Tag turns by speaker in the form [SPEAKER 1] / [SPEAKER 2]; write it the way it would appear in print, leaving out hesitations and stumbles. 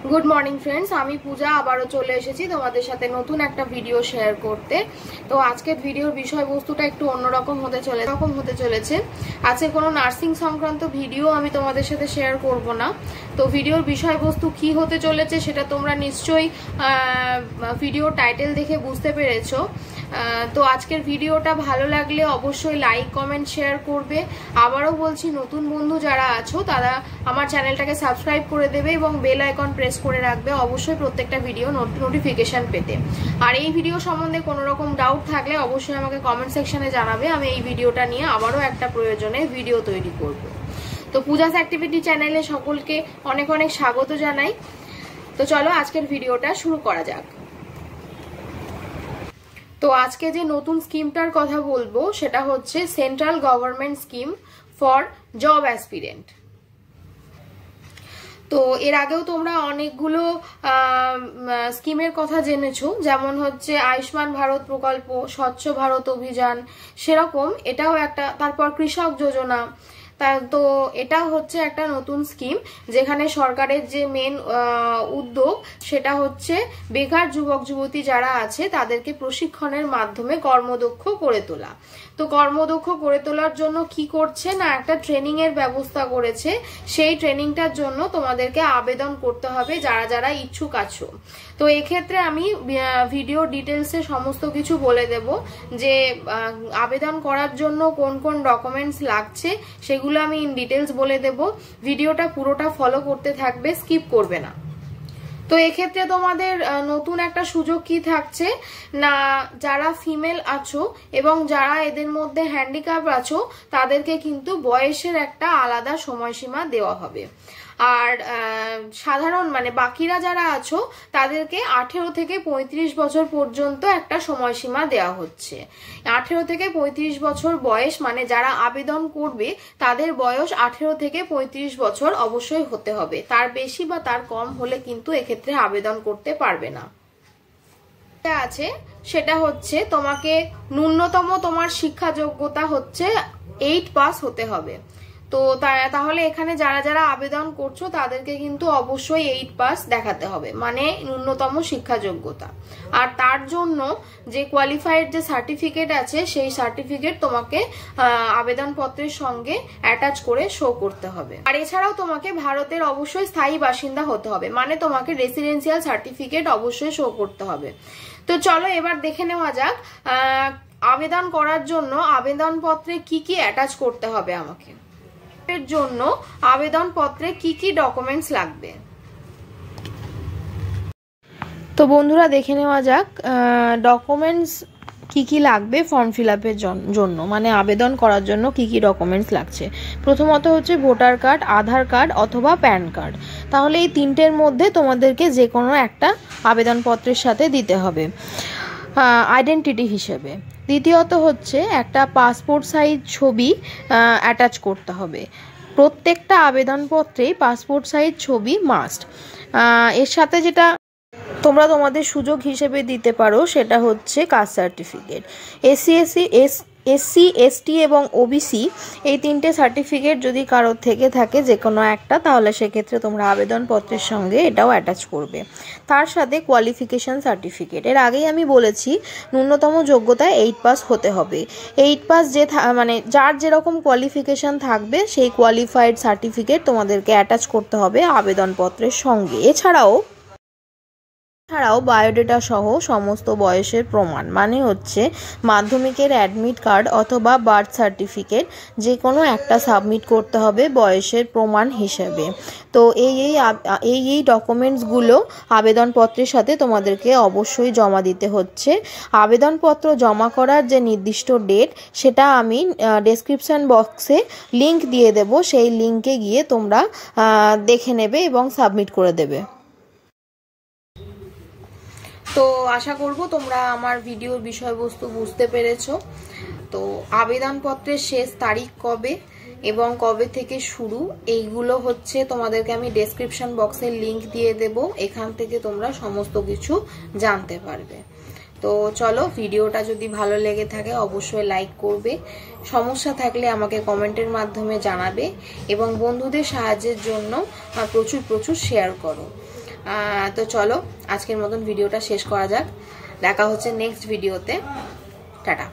[SPEAKER 1] Good morning friends आमी पूजा आबारो चले एसेছি তোমাদের সাথে নতুন একটা ভিডিও শেয়ার করতে। তো আজকের ভিডিওর বিষয়বস্তুটা একটু অন্যরকম হতে চলেছে। আজকে কোনো নার্সিং সংক্রান্ত ভিডিও আমি তোমাদের সাথে শেয়ার করব না। তো ভিডিওর বিষয়বস্তু কি হতে চলেছে সেটা তোমরা নিশ্চয়ই ভিডিও টাইটেল দেখে বুঝতে পেরেছো। তো আজকের ভিডিওটা ভালো লাগলে অবশ্যই লাইক কমেন্ট শেয়ার করবে। আবারও বলছি, নতুন বন্ধু যারা আছো তারা আমার চ্যানেলটাকে সাবস্ক্রাইব করে দেবে এবং বেল আইকন প্রেস করে রাখবে অবশ্যই প্রত্যেকটা ভিডিও নোটিফিকেশন পেতে। আর এই ভিডিও সম্বন্ধে কোনো রকম ডাউট থাকলে অবশ্যই আমাকে কমেন্ট সেকশনে জানাবে। আমি এই ভিডিওটা নিয়ে আবারও একটা প্রয়োজনে ভিডিও তৈরি করব। তো পূজাস অ্যাক্টিভিটি চ্যানেলে সকলকে অনেক অনেক স্বাগত জানাই। তো চলো আজকের ভিডিওটা শুরু করা যাক। তো আজকে যে নতুন স্কিমটার কথা বলবো সেটা হচ্ছে central government scheme for job aspirant. তো এর আগেও তোমরা অনেকগুলো স্কিমের কথা জেনেছো, যেমন হচ্ছে আয়ুষ্মান ভারত প্রকল্প, স্বচ্ছ ভারত অভিযান, সেরকম এটাও একটা। তারপর কৃষক যোজনা। তো এটা হচ্ছে একটা নতুন স্কিম যেখানে সরকারের যে মেন উদ্যোগ সেটা হচ্ছে বেকার যুবক যুবতী যারা আছে তাদেরকে প্রশিক্ষণের মাধ্যমে কর্মদক্ষ করে তোলা। তো কর্মদক্ষ করে তোলার জন্য কি করছে না, একটা ট্রেনিং এর ব্যবস্থা করেছে। সেই ট্রেনিংটার জন্য তোমাদেরকে আবেদন করতে হবে যারা যারা ইচ্ছুক আছো। তো এক্ষেত্রে আমি ভিডিও ডিটেলসে সমস্ত কিছু বলে দেব যে আবেদন করার জন্য কোন কোন ডকুমেন্টস লাগছে সেগুলো আমি ইন ডিটেলস বলে দেব। ভিডিওটা পুরোটা ফলো করতে থাকবে, স্কিপ করবে না। তো এক্ষেত্রে তোমাদের নতুন একটা সুযোগ কি থাকছে না, যারা ফিমেল আছো এবং যারা এদের মধ্যে হ্যান্ডিক্যাপ আছো তাদেরকে কিন্তু বয়সের একটা আলাদা সময়সীমা দেওয়া হবে। আর সাধারণ মানে বাকিরা যারা আছো তাদেরকে 18 থেকে 35 বছর পর্যন্ত একটা সময়সীমা দেওয়া হচ্ছে। 18 থেকে 35 বছর বয়স মানে যারা আবেদন করবে তাদের বয়স 18 থেকে 35 বছর অবশ্যই হতে হবে। তার বেশি বা তার কম হলে কিন্তু এক্ষেত্রে আবেদন করতে পারবে না। আছে সেটা হচ্ছে তোমাকে ন্যূনতম তোমার শিক্ষা যোগ্যতা হচ্ছে 8 পাস হতে হবে। তো তাহলে এখানে যারা যারা আবেদন করছো তাদেরকে কিন্তু অবশ্যই 8 পাস দেখাতে হবে, মানে ন্যূনতম শিক্ষা যোগ্যতা। আর তার জন্য যে কোয়ালিফাইড যে সার্টিফিকেট আছে সেই সার্টিফিকেট তোমাকে আবেদনপত্রের সঙ্গে অ্যাটাচ করে শো করতে হবে। আর এছাড়াও তোমাকে ভারতের অবশ্যই স্থায়ী বাসিন্দা হতে হবে, মানে তোমাকে রেসিডেন্সিয়াল সার্টিফিকেট অবশ্যই শো করতে হবে। তো চলো এবার দেখে নেওয়া যাক আবেদন করার জন্য আবেদনপত্রে কি কি অ্যাটাচ করতে হবে আমাকে। এর জন্য আবেদনপত্রে কি কি ডকুমেন্টস লাগবে। তো বন্ধুরা দেখে নেওয়া যাক ডকুমেন্টস কি কি লাগবে ফর্ম ফিল আপের জন্য, মানে আবেদন করার জন্য কি কি ডকুমেন্টস লাগছে। প্রথমত হচ্ছে ভোটার কার্ড, আধার কার্ড অথবা প্যান কার্ড। তাহলে এই তিনটের মধ্যে তোমাদেরকে যে কোনো একটা আবেদনপত্রের সাথে দিতে হবে আইডেন্টিটি হিসেবে। দ্বিতীয়ত হচ্ছে একটা পাসপোর্ট সাইজ ছবি অ্যাটাচ করতে হবে। প্রত্যেকটা আবেদনপত্রেই পাসপোর্ট সাইজ ছবি মাস্ট। এর সাথে যেটা তোমরা তোমাদের সুযোগ হিসেবে দিতে পারো সেটা হচ্ছে কাস্ট সার্টিফিকেট। এসসি এসটি এবং ওবিসি এই তিনটে সার্টিফিকেট যদি কারোর থেকে থাকে যে কোনো একটা, তাহলে সেক্ষেত্রে তোমরা আবেদনপত্রের সঙ্গে এটাও অ্যাটাচ করবে। তার সাথে কোয়ালিফিকেশান সার্টিফিকেট। এর আগেই আমি বলেছি ন্যূনতম যোগ্যতায় 8 পাস হতে হবে। 8 পাস মানে যার যেরকম কোয়ালিফিকেশান থাকবে সেই কোয়ালিফাইড সার্টিফিকেট তোমাদেরকে অ্যাটাচ করতে হবে আবেদনপত্রের সঙ্গে। এছাড়াও বায়োডেটা সহ সমস্ত বয়সের প্রমাণ, মানে হচ্ছে মাধ্যমিকের অ্যাডমিট কার্ড অথবা বার্থ সার্টিফিকেট যে কোনো একটা সাবমিট করতে হবে বয়সের প্রমাণ হিসেবে। তো এই ডকুমেন্টসগুলো আবেদনপত্রের সাথে তোমাদেরকে অবশ্যই জমা দিতে হচ্ছে। আবেদনপত্র জমা করার যে নির্দিষ্ট ডেট সেটা আমি ডেসক্রিপশন বক্সে লিংক দিয়ে দেব, সেই লিংকে গিয়ে তোমরা দেখে নেবে এবং সাবমিট করে দেবে। তো আশা করব তোমরা আমার ভিডিওর বিষয়বস্তু বুঝতে পেরেছো। তো আবেদনপত্রের শেষ তারিখ কবে এবং কবে থেকে শুরু এইগুলো হচ্ছে তোমাদেরকে আমি ডেসক্রিপশন বক্সের লিংক দিয়ে দেব, এখান থেকে তোমরা সমস্ত কিছু জানতে পারবে। তো চলো ভিডিওটা যদি ভালো লেগে থাকে অবশ্যই লাইক করবে, সমস্যা থাকলে আমাকে কমেন্টের মাধ্যমে জানাবে এবং বন্ধুদের সাহায্যের জন্য প্রচুর শেয়ার করো। তো চলো আজকের মতন ভিডিওটা শেষ করা যাক, দেখা হচ্ছে নেক্সট ভিডিওতে, টাটা।